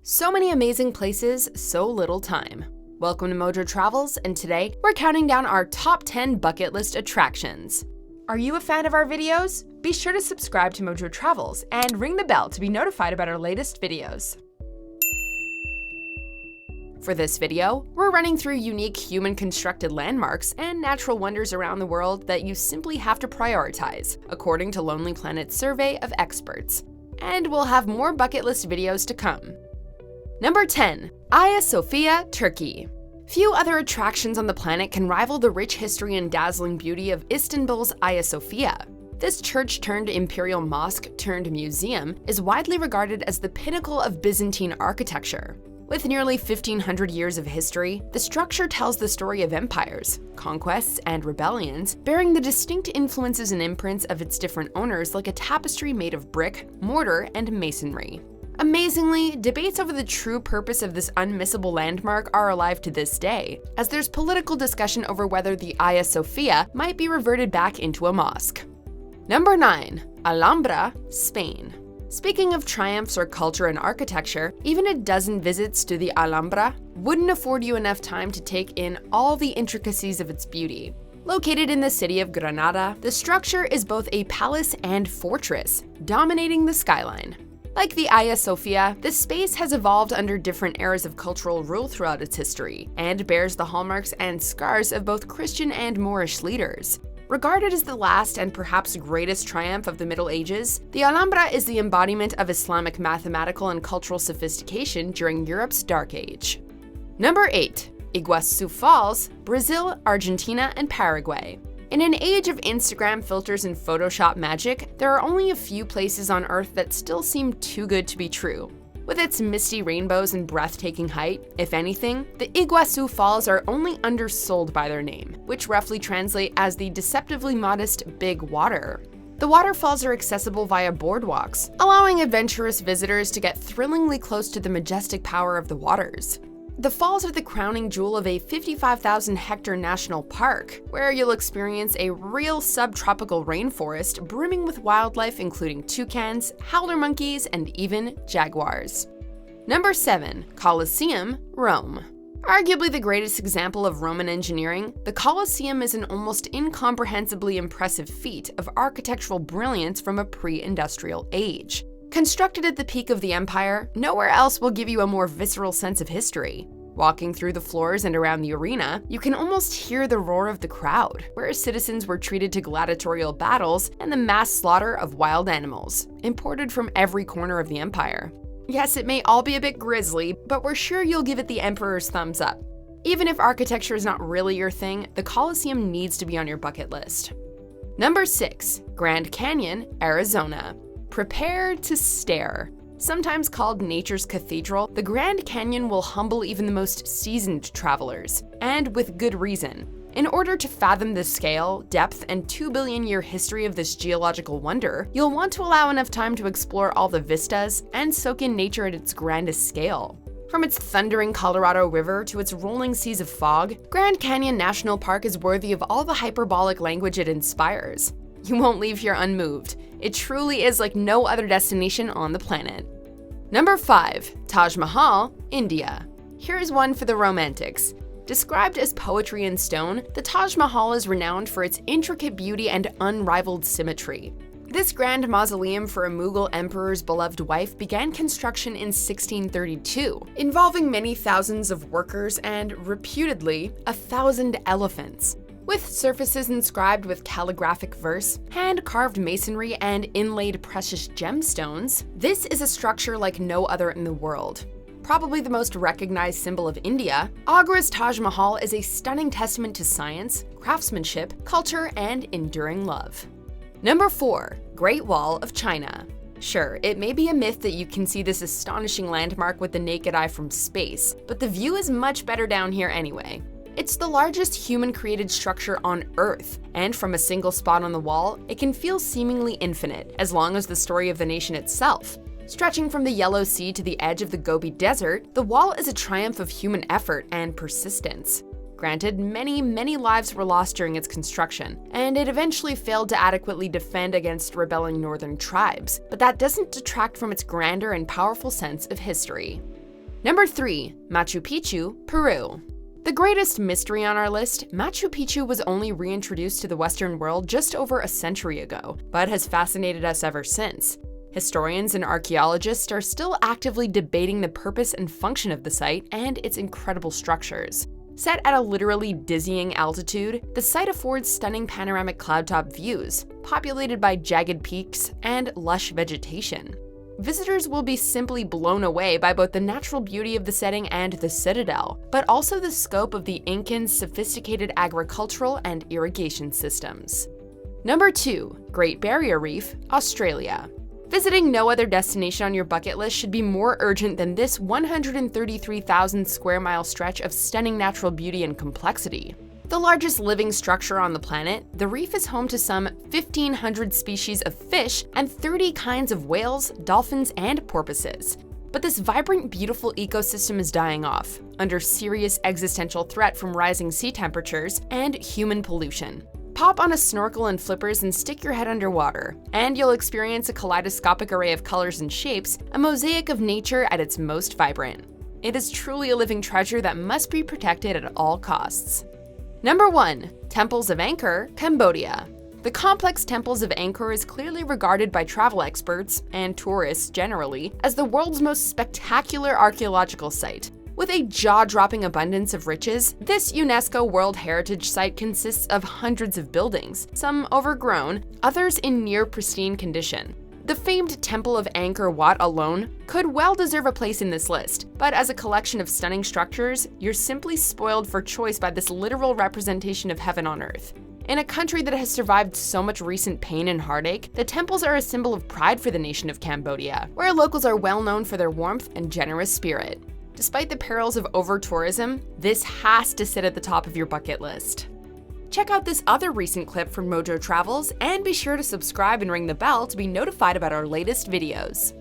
So many amazing places, so little time. Welcome to MojoTravels, and today we're counting down our top 10 bucket list attractions. Are you a fan of our videos? Be sure to subscribe to MojoTravels and ring the bell to be notified about our latest videos. For this video, we're running through unique human-constructed landmarks and natural wonders around the world that you simply have to prioritize, according to Lonely Planet's survey of experts. And we'll have more bucket list videos to come. Number 10. Hagia Sophia, Turkey. Few other attractions on the planet can rival the rich history and dazzling beauty of Istanbul's Hagia Sophia. This church-turned-imperial mosque-turned-museum is widely regarded as the pinnacle of Byzantine architecture. With nearly 1,500 years of history, the structure tells the story of empires, conquests, and rebellions, bearing the distinct influences and imprints of its different owners like a tapestry made of brick, mortar, and masonry. Amazingly, debates over the true purpose of this unmissable landmark are alive to this day, as there's political discussion over whether the Hagia Sophia might be reverted back into a mosque. Number 9. Alhambra, Spain. Speaking of triumphs or culture and architecture, even a dozen visits to the Alhambra wouldn't afford you enough time to take in all the intricacies of its beauty. Located in the city of Granada, the structure is both a palace and fortress, dominating the skyline. Like the Hagia Sophia, this space has evolved under different eras of cultural rule throughout its history, and bears the hallmarks and scars of both Christian and Moorish leaders. Regarded as the last and perhaps greatest triumph of the Middle Ages, the Alhambra is the embodiment of Islamic mathematical and cultural sophistication during Europe's Dark Age. Number 8. Iguazú Falls, Brazil, Argentina, and Paraguay. In an age of Instagram filters and Photoshop magic, there are only a few places on Earth that still seem too good to be true. With its misty rainbows and breathtaking height, if anything, the Iguazú Falls are only undersold by their name, which roughly translate as the deceptively modest Big Water. The waterfalls are accessible via boardwalks, allowing adventurous visitors to get thrillingly close to the majestic power of the waters. The falls are the crowning jewel of a 55,000-hectare national park, where you'll experience a real subtropical rainforest brimming with wildlife including toucans, howler monkeys, and even jaguars. Number 7. Colosseum, Rome. Arguably the greatest example of Roman engineering, the Colosseum is an almost incomprehensibly impressive feat of architectural brilliance from a pre-industrial age. Constructed at the peak of the empire, nowhere else will give you a more visceral sense of history. Walking through the floors and around the arena, you can almost hear the roar of the crowd, where citizens were treated to gladiatorial battles and the mass slaughter of wild animals, imported from every corner of the empire. Yes, it may all be a bit grisly, but we're sure you'll give it the emperor's thumbs up. Even if architecture is not really your thing, the Colosseum needs to be on your bucket list. Number 6. Grand Canyon, Arizona. Prepare to stare. Sometimes called nature's cathedral, the Grand Canyon will humble even the most seasoned travelers, and with good reason. In order to fathom the scale, depth, and 2-billion-year history of this geological wonder, you'll want to allow enough time to explore all the vistas and soak in nature at its grandest scale. From its thundering Colorado River to its rolling seas of fog, Grand Canyon National Park is worthy of all the hyperbolic language it inspires. You won't leave here unmoved. It truly is like no other destination on the planet. Number 5. Taj Mahal, India. Here's one for the romantics. Described as poetry in stone, the Taj Mahal is renowned for its intricate beauty and unrivaled symmetry. This grand mausoleum for a Mughal emperor's beloved wife began construction in 1632, involving many thousands of workers and, reputedly, 1,000 elephants. With surfaces inscribed with calligraphic verse, hand-carved masonry, and inlaid precious gemstones, this is a structure like no other in the world. Probably the most recognized symbol of India, Agra's Taj Mahal is a stunning testament to science, craftsmanship, culture, and enduring love. Number 4. Great Wall of China. Sure, it may be a myth that you can see this astonishing landmark with the naked eye from space, but the view is much better down here anyway. It's the largest human-created structure on Earth, and from a single spot on the wall, it can feel seemingly infinite, as long as the story of the nation itself. Stretching from the Yellow Sea to the edge of the Gobi Desert, the wall is a triumph of human effort and persistence. Granted, many lives were lost during its construction, and it eventually failed to adequately defend against rebelling northern tribes, but that doesn't detract from its grandeur and powerful sense of history. Number 3. Machu Picchu, Peru. The greatest mystery on our list, Machu Picchu was only reintroduced to the Western world just over a century ago, but has fascinated us ever since. Historians and archaeologists are still actively debating the purpose and function of the site and its incredible structures. Set at a literally dizzying altitude, the site affords stunning panoramic cloudtop views, populated by jagged peaks and lush vegetation. Visitors will be simply blown away by both the natural beauty of the setting and the citadel, but also the scope of the Incan sophisticated agricultural and irrigation systems. Number 2. Great Barrier Reef, Australia. Visiting no other destination on your bucket list should be more urgent than this 133,000 square mile stretch of stunning natural beauty and complexity. The largest living structure on the planet, the reef is home to some 1,500 species of fish and 30 kinds of whales, dolphins, and porpoises. But this vibrant, beautiful ecosystem is dying off, under serious existential threat from rising sea temperatures and human pollution. Pop on a snorkel and flippers and stick your head underwater, and you'll experience a kaleidoscopic array of colors and shapes, a mosaic of nature at its most vibrant. It is truly a living treasure that must be protected at all costs. Number 1. Temples of Angkor, Cambodia. The complex temples of Angkor is clearly regarded by travel experts, and tourists generally, as the world's most spectacular archaeological site. With a jaw-dropping abundance of riches, this UNESCO World Heritage Site consists of hundreds of buildings, some overgrown, others in near pristine condition. The famed Temple of Angkor Wat alone could well deserve a place in this list, but as a collection of stunning structures, you're simply spoiled for choice by this literal representation of heaven on earth. In a country that has survived so much recent pain and heartache, the temples are a symbol of pride for the nation of Cambodia, where locals are well known for their warmth and generous spirit. Despite the perils of over-tourism, this has to sit at the top of your bucket list. Check out this other recent clip from MojoTravels and be sure to subscribe and ring the bell to be notified about our latest videos.